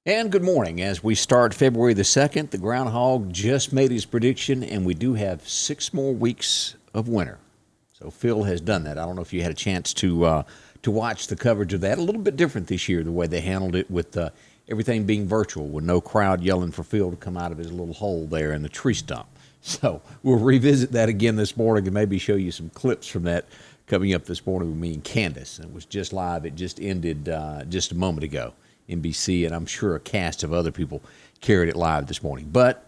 And good morning. As we start February the 2nd, the groundhog just made his prediction, and we do have 6 more weeks of winter. So Phil has done that. I don't know if you had a chance to watch the coverage of that. A little bit different this year, the way they handled it with everything being virtual, with no crowd yelling for Phil to come out of his little hole there in the tree stump. So we'll revisit that again this morning and maybe show you some clips from that coming up this morning with me and Candace. It was just live. It just ended just a moment ago. NBC, and I'm sure a cast of other people carried it live this morning. But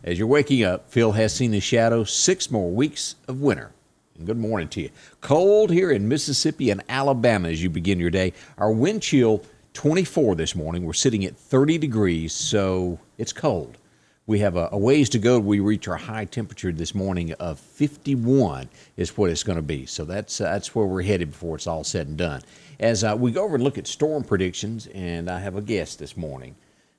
as you're waking up, Phil has seen his shadow. 6 more weeks of winter. And good morning to you. Cold here in Mississippi and Alabama as you begin your day. Our wind chill, 24 this morning. We're sitting at 30 degrees, so it's cold. We have a ways to go. We reach our high temperature this morning of 51 is what it's going to be. So that's where we're headed before it's all said and done. As we go over and look at storm predictions, and I have a guest this morning.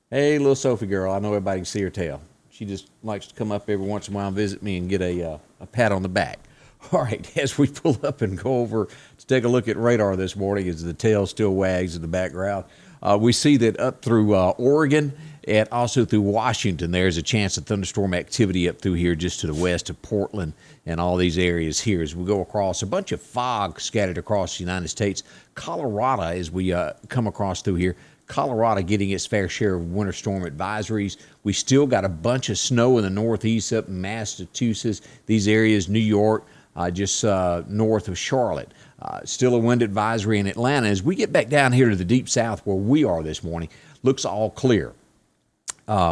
Hey, little Sophie girl, I know everybody can see her tail. She just likes to come up every once in a while and visit me and get a pat on the back. All right, as we pull up and go over to take a look at radar this morning as the tail still wags in the background, we see that up through Oregon and also through Washington, there's a chance of thunderstorm activity up through here just to the west of Portland and all these areas here. As we go across, a bunch of fog scattered across the United States. Colorado, as we come across through here, Colorado getting its fair share of winter storm advisories. We still got a bunch of snow in the northeast up in Massachusetts, these areas, New York, just north of Charlotte. Still a wind advisory in Atlanta. As we get back down here to the deep south where we are this morning, looks all clear.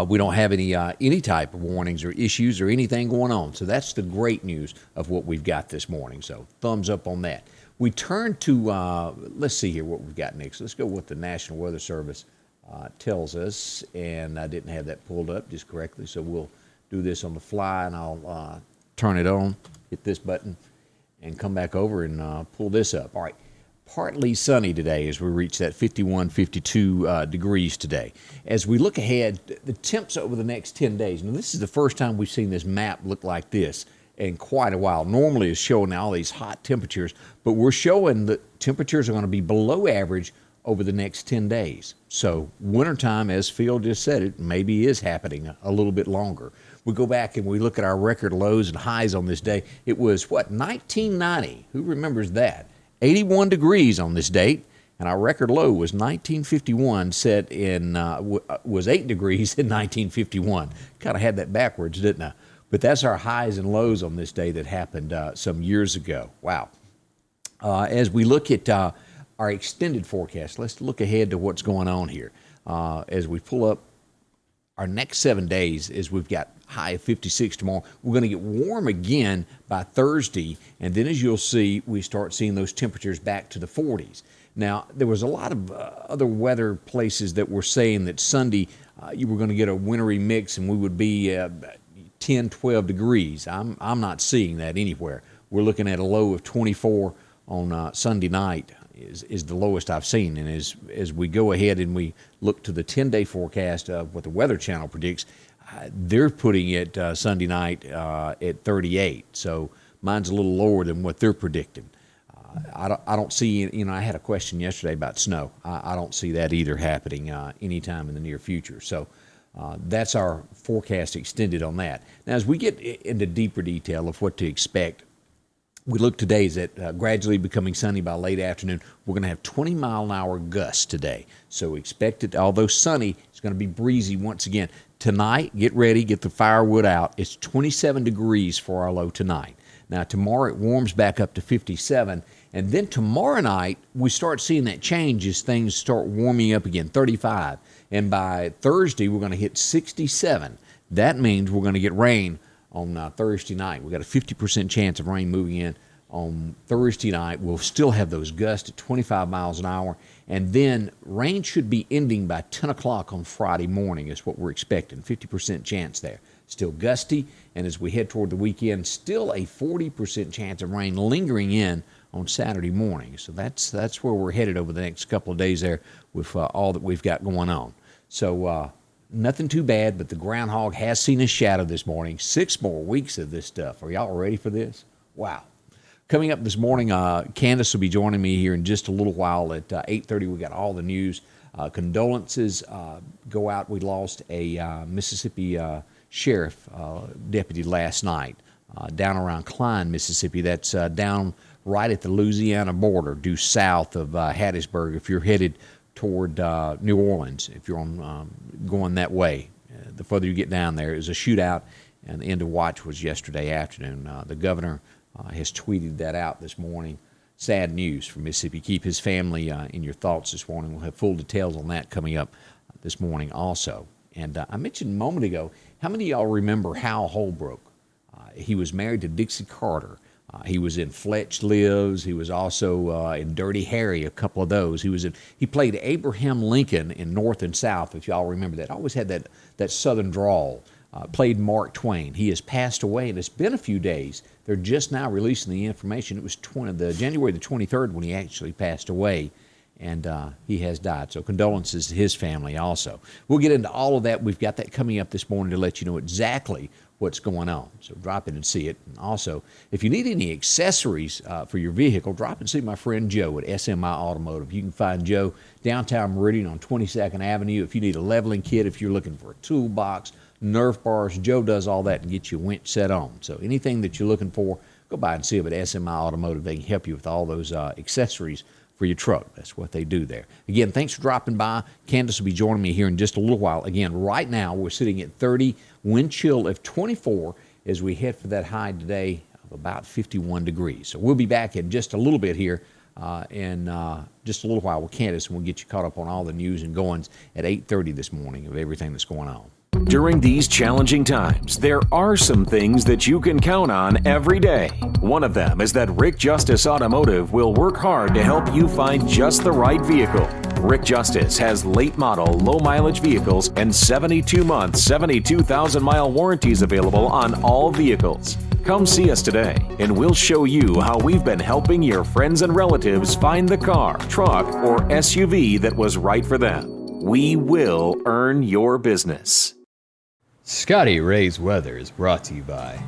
We don't have any type of warnings or issues or anything going on. So that's the great news of what we've got this morning. So thumbs up on that. We turn to, let's see here what we've got next. Let's go with the National Weather Service tells us. And I didn't have that pulled up just correctly. So we'll do this on the fly, and I'll turn it on, hit this button, and come back over and pull this up. All right. Partly sunny today as we reach that 51, 52 degrees today. As we look ahead, the temps over the next 10 days. Now, this is the first time we've seen this map look like this in quite a while. Normally it's showing all these hot temperatures, but we're showing that temperatures are going to be below average over the next 10 days. So wintertime, as Phil just said, it maybe is happening a little bit longer. We go back and we look at our record lows and highs on this day. It was, 1990? Who remembers that? 81 degrees on this date, and our record low was 1951, set in, was 8 degrees in 1951. Kind of had that backwards, didn't I? But that's our highs and lows on this day that happened some years ago. Wow. As we look at our extended forecast, let's look ahead to what's going on here. As we pull up our next 7 days, is we've got high of 56 tomorrow. We're going to get warm again by Thursday, and then as you'll see, we start seeing those temperatures back to the 40s. Now, there was a lot of other weather places that were saying that Sunday you were going to get a wintry mix and we would be 10, 12 degrees. I'm not seeing that anywhere. We're looking at a low of 24 on Sunday night is the lowest I've seen. And as we go ahead and we look to the 10-day forecast of what the Weather Channel predicts, they're putting it Sunday night at 38. So mine's a little lower than what they're predicting. I don't see, I had a question yesterday about snow. I don't see that either happening anytime in the near future. So that's our forecast extended on that. Now, as we get into deeper detail of what to expect, we look today is at gradually becoming sunny by late afternoon. We're going to have 20-mile-an-hour gusts today. So expect it, although sunny, it's going to be breezy once again. Tonight, get ready, get the firewood out. It's 27 degrees for our low tonight. Now, tomorrow it warms back up to 57. And then tomorrow night, we start seeing that change as things start warming up again, 35. And by Thursday, we're going to hit 67. That means we're going to get rain on Thursday night. We've got a 50% chance of rain moving in on Thursday night. We'll still have those gusts at 25 miles an hour. And then rain should be ending by 10 o'clock on Friday morning is what we're expecting. 50% chance there. Still gusty. And as we head toward the weekend, still a 40% chance of rain lingering in on Saturday morning. So that's where we're headed over the next couple of days there with all that we've got going on. So nothing too bad, but the groundhog has seen his shadow this morning. 6 more weeks of this stuff. Are y'all ready for this? Wow. Coming up this morning, Candace will be joining me here in just a little while at 8:30. We got all the news. Condolences go out. We lost a Mississippi sheriff deputy last night down around Klein, Mississippi. That's down right at the Louisiana border, due south of Hattiesburg. If you're headed toward New Orleans, if you're on going that way, the further you get down there, is a shootout, and the end of watch was yesterday afternoon. The governor has tweeted that out this morning. Sad news for Mississippi. Keep his family in your thoughts this morning. We'll have full details on that coming up this morning also. And I mentioned a moment ago, how many of y'all remember Hal Holbrook? He was married to Dixie Carter. He was in Fletch Lives. He was also in Dirty Harry, a couple of those. He played Abraham Lincoln in North and South, if y'all remember that. Always had that southern drawl. Played Mark Twain. He has passed away, and it's been a few days. They're just now releasing the information. It was January the 23rd when he actually passed away, and he has died. So condolences to his family also. We'll get into all of that. We've got that coming up this morning to let you know exactly what's going on. So drop in and see it. And also, if you need any accessories for your vehicle, drop and see my friend Joe at SMI Automotive. You can find Joe downtown Meridian on 22nd Avenue. If you need a leveling kit, if you're looking for a toolbox, Nerf bars, Joe does all that and gets your winch set on. So anything that you're looking for, go by and see them at SMI Automotive. They can help you with all those accessories for your truck. That's what they do there. Again, thanks for dropping by. Candace will be joining me here in just a little while. Again, right now we're sitting at 30, wind chill of 24 as we head for that high today of about 51 degrees. So we'll be back in just a little bit here in just a little while with Candace, and we'll get you caught up on all the news and goings at 8:30 this morning of everything that's going on. During these challenging times, there are some things that you can count on every day. One of them is that Rick Justice Automotive will work hard to help you find just the right vehicle. Rick Justice has late model, low mileage vehicles and 72-month, 72,000-mile warranties available on all vehicles. Come see us today, and we'll show you how we've been helping your friends and relatives find the car, truck, or SUV that was right for them. We will earn your business. Scotty Ray's Weather is brought to you by